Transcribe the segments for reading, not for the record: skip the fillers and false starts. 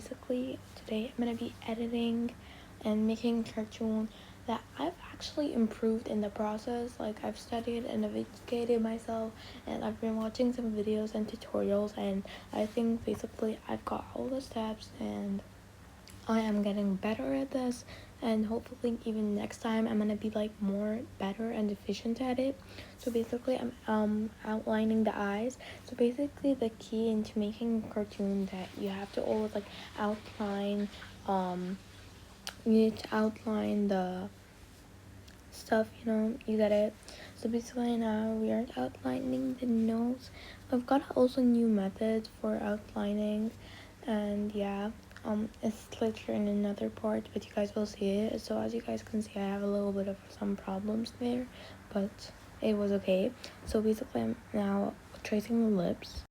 basically today I'm gonna be editing and making a cartoon that I've actually improved in the process. Like, I've studied and I've educated myself, and I've been watching some videos and tutorials, and I think basically I've got all the steps and I am getting better at this, and hopefully even next time I'm gonna be like more better and efficient at it. So basically I'm outlining the eyes. So basically the key into making a cartoon that you have to always like outline, you need to outline the stuff, you get it. So basically now we are outlining the nose. I've got also new methods for outlining, and yeah, it's later in another part, but you guys will see it. So as you guys can see, I have a little bit of some problems there, but it was okay. So basically I'm now tracing the lips.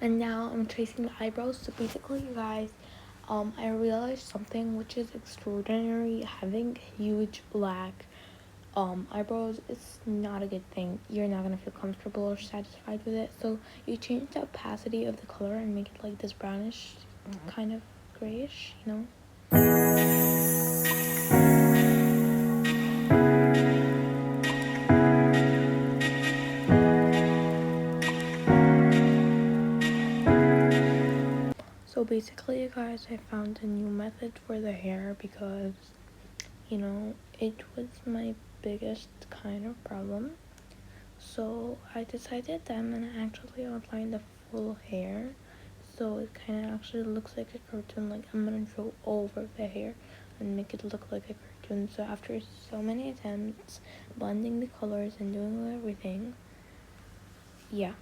And now I'm tracing the eyebrows. So basically, you guys, I realized something which is extraordinary. Having huge black eyebrows is not a good thing. You're not gonna feel comfortable or satisfied with it. So you change the opacity of the color and make it like this brownish, kind of grayish, So basically, you guys, I found a new method for the hair because, it was my biggest kind of problem. So I decided that I'm gonna actually outline the full hair, so it kind of actually looks like a cartoon. Like, I'm gonna draw over the hair and make it look like a cartoon. So after so many attempts, blending the colors and doing everything, yeah.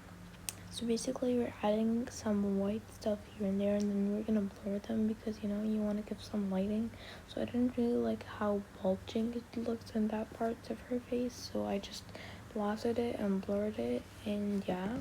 So basically we're adding some white stuff here and there, and then we're gonna blur them because you want to give some lighting. So I didn't really like how bulging it looks in that part of her face, so I just lassoed it and blurred it, and yeah.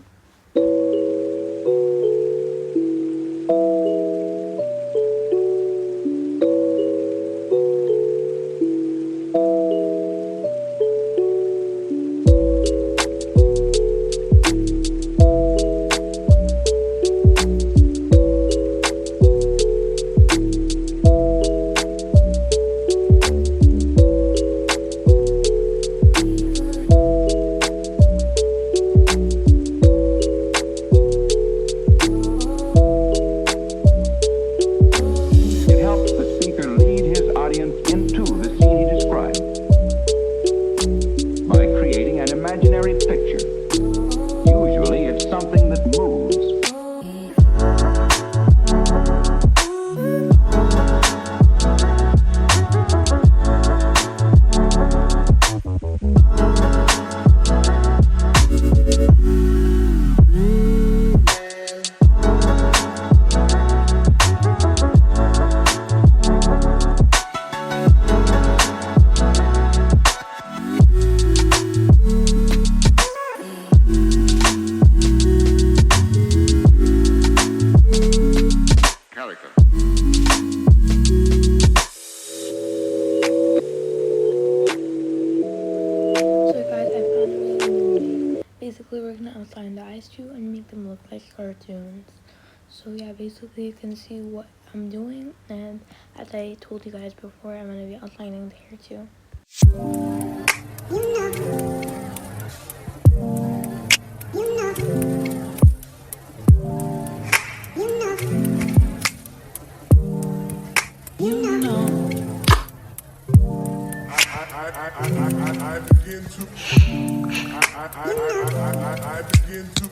Basically, we're gonna outline the eyes too and make them look like cartoons. So yeah, basically you can see what I'm doing, and as I told you guys before, I'm gonna be outlining the hair too. I begin to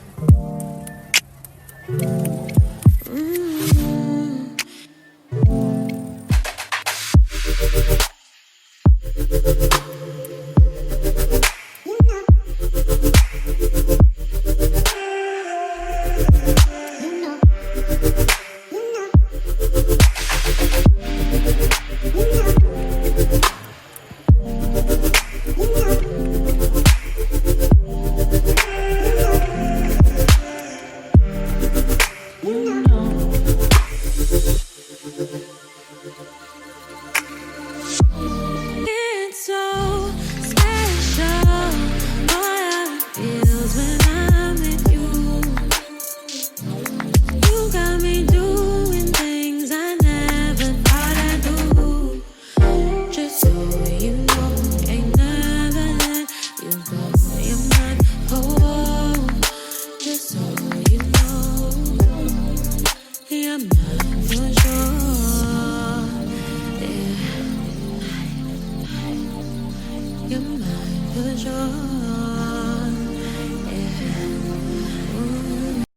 For sure.